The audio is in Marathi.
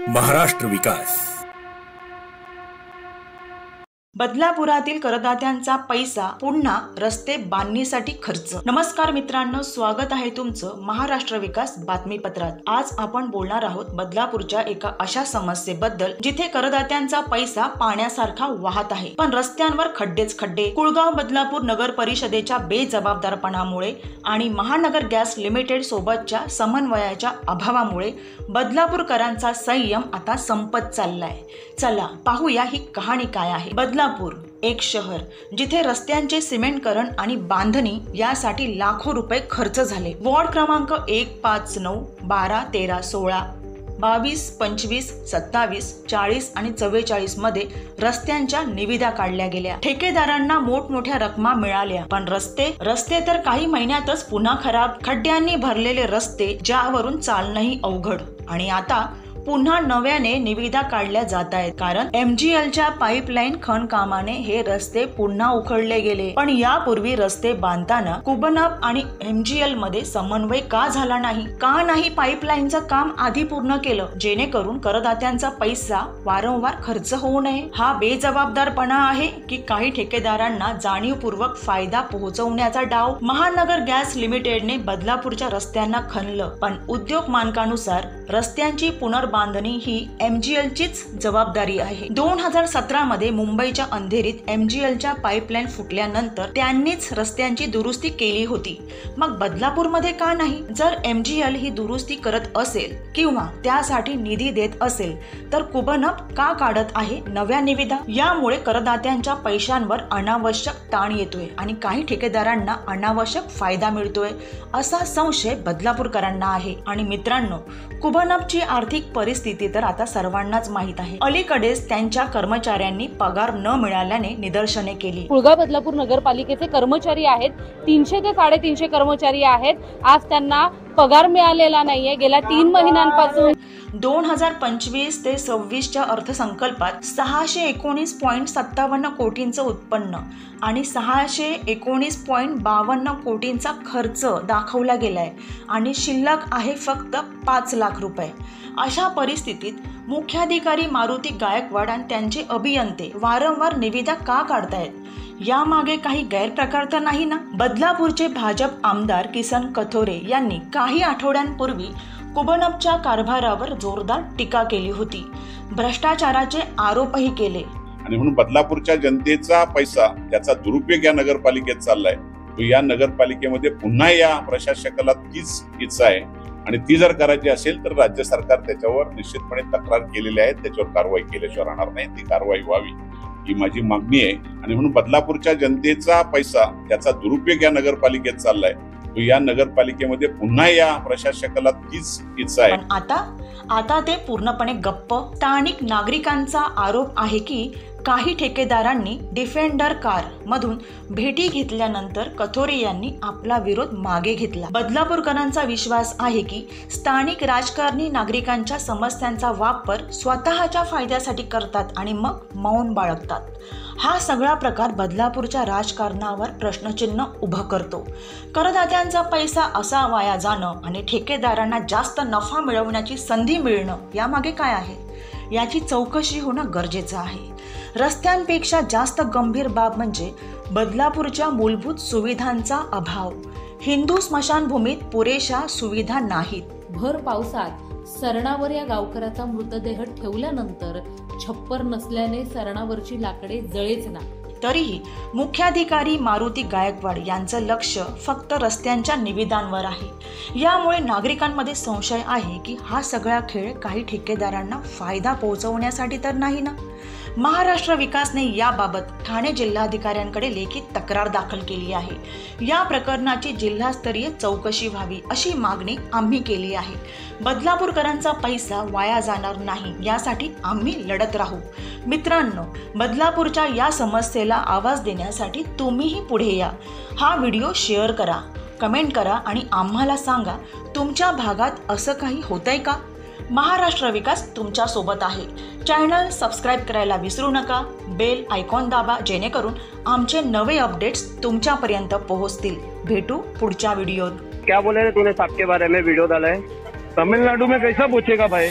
महाराष्ट्र विकास। बदलापुरातील करदात्यांचा पैसा पुन्हा रस्ते बांधणीसाठी खर्च। नमस्कार मित्रांनो, स्वागत आहे तुमचं महाराष्ट्र विकास बातमीपत्रात। आज आपण बोलणार आहोत बदलापूरच्या एका अशा समस्येबद्दल जिथे करदात्यांचा पैसा पाण्यासारखा वाहत आहे, पण रस्त्यांवर खड्डेच खड्डे। कुळगाव बदलापूर नगर परिषदेच्या बेजबाबदारपणामुळे आणि महानगर गॅस लिमिटेड सोबतच्या समन्वयाच्या अभावामुळे बदलापूरकरांचा संयम आता संपत चाललाय। चला पाहूया ही कहाणी काय आहे। बदलापूर एक शहर जिथे रस्त्यांचे सिमेंटकरण आणि बांधणी यासाठी लाखो रुपये खर्च झाले। वॉर्ड क्रमांक 1, 5, 9, 12, 13, 16, 22, 25, 27, 40 आणि 44 मध्ये रस्त्यांच्या निविदा काढल्या गेल्या। ठेकेदारांना मोठमोठ्या रकमा मिळाल्या, पण रस्ते तर काही महिन्यातच पुन्हा खराब। खड्ड्यांनी भरलेले रस्ते ज्यावरून चालणंही अवघड। आणि आता पुन्हा नव्याने निविदा काढल्या जात आहेत, कारण MGLच्या पाईपलाईन खणकामाने हे रस्ते पुन्हा उखडले गेले। पण यापूर्वी रस्ते बांधताना कुबनप आणि MGL मध्ये समन्वय का झाला नाही? का नाही पाईपलाईनचं काम आधी पूर्ण केलं, जेणेकरून करदात्यांचा पैसा वारंवार खर्च होऊ नये? हा बेजबाबदारपणा आहे की काही ठेकेदारांना जाणीवपूर्वक फायदा पोहोचवण्याचा डाव? महानगर गॅस लिमिटेडने बदलापूरच्या रस्त्यांना खणलं, पण उद्योग मानकानुसार रस्त्यांची पुनर्बांधणी ही MGLचीच जबाबदारी आहे। 2017 मध्ये मुंबईच्या अंधेरीत MGLच्या पाईपलाईन फुटल्यानंतर त्यांनीच रस्त्यांची दुरुस्ती केली होती, मग बदलापूरमध्ये का नाही? जर MGL ही दुरुस्ती करत असेल किंवा त्यासाठी निधी देत असेल तर कुबनप का काढत आहे नव्या निविदा? यामुळे करदात्यांच्या पैशांवर अनावश्यक ताण येतोय आणि काही ठेकेदारांना अनावश्यक फायदा मिळतोय असा संशय बदलापूरकरांना आहे। आणि मित्रांनो, कुबनपची आर्थिक परिस्थिती तर आता सर्वांनाच माहित आहे। अलीकडेच त्यांच्या कर्मचाऱ्यांनी पगार न मिळाल्याने निदर्शने केली। कुळगाव बदलापूर नगरपालिकेचे कर्मचारी आहेत, 300 ते 350 कर्मचारी आहेत। आज त्यांना पगार मिळालेला नाहीये गेल्या 3 महिन्यांपासून। 2025 ते 26च्या अर्थसंकल्पात 619.57 कोटींचं उत्पन्न आणि 619.52 कोटींचा खर्च दाखवला गेलाय आणि शिल्लक आहे फक्त 5 लाख रुपये। अशा परिस्थितीत मुख्याधिकारी मारुती गायकवाड आणि त्यांचे अभियंते वारंवार निविदा का काढतायत? यामागे काही गैरप्रकार तर नाही ना? बदलापूरचे भाजप आमदार किसन कथोरे यांनी काही आठवड्यांपूर्वी कुबनपच्या कारभारावर जोरदार टीका केली होती, भ्रष्टाचाराचे आरोपही केले। आणि म्हणून बदलापूरच्या जनतेचा पैसा त्याचा दुरुपयोग या नगरपालिकेत चाललाय। या नगरपालिकेमध्ये पुन्हा या प्रशासकाला तीच इच्छा आहे आणि ती जर करायची असेल तर राज्य सरकार त्याच्यावर निश्चितपणे तक्रार केलेली आहे, त्याच्यावर कारवाई केल्याशिवाय राहणार नाही। ती कारवाई व्हावी ही माझी मागणी आहे। आणि म्हणून बदलापूरच्या जनतेचा पैसा त्याचा दुरुपयोग या नगरपालिकेत चाललाय। या नगरपालिकेमध्ये पुन्हा या प्रशासकाला तीच इच्छा आहे। पण आता ते पूर्णपणे गप्प। स्थानिक नागरिकांचा आरोप आहे की काही ठेकेदारांनी डिफेंडर कार मधून भेटी घेतल्यानंतर कथोरे यांनी आपला विरोध मागे घेतला। बदलापूरकरांचा विश्वास आहे की स्थानिक राजकारणी नागरिकांच्या समस्यांचा वापर स्वतःच्या फायद्यासाठी करतात आणि मग मौन बाळगतात। हा सगळा प्रकार बदलापूरच्या राजकारणावर प्रश्नचिन्ह उभं करतो। करदात्यांचा पैसा असा वाया जाणं आणि ठेकेदारांना जास्त नफा मिळवण्याची संधी मिळणं यामागे काय आहे याची चौकशी होणं गरजेचं आहे। रस्त्यांपेक्षा जास्त गंभीर बाब म्हणजे बदलापूरच्या मूलभूत सुविधांचा अभाव। हिंदू स्मशानभूमीत पुरेशा सुविधा नाहीत। भर पावसात सरणावर या गावकऱ्याचा मृतदेह ठेवल्यानंतर छप्पर नसल्याने सरणावरची लाकडे जळेच ना। तरीही मुख्याधिकारी मारुती गायकवाड यांचं लक्ष फक्त रस्त्यांच्या निविदांवर आहे। यामुळे नागरिकांमध्ये संशय आहे की हा सगळा खेळ काही ठेकेदारांना फायदा पोहोचवण्यासाठी तर नाही ना? महाराष्ट्र विकासने याबाबत ठाणे जिल्हाधिकाऱ्यांकडे लेखी तक्रार दाखल केली आहे। या प्रकरणाची जिल्हास्तरीय चौकशी व्हावी अशी मागणी आम्ही केली आहे। बदलापूरकरांचा पैसा वाया जाणार नाही यासाठी आम्ही लढत राहू। मित्रांनो, बदलापूरच्या या समस्येला आवाज देण्यासाठी तुम्हीही पुढे या। हा व्हिडिओ शेअर करा, कमेंट करा आणि आम्हाला सांगा तुमच्या भागात असं काही होतंय का? महाराष्ट्र विकास तुमच्या सोबत आहे। चॅनल सबस्क्राइब करायला विसरू नका, बेल आयकॉन दाबा, जेणेकरून आमचे नवे अपडेट्स तुमच्यापर्यंत पोहोचतील। भेटू पुढच्या व्हिडिओत। क्या बोले तूने साहब के बारे में वीडियो डाला है? तमिलनाडु में कैसा पूछेगा भाई?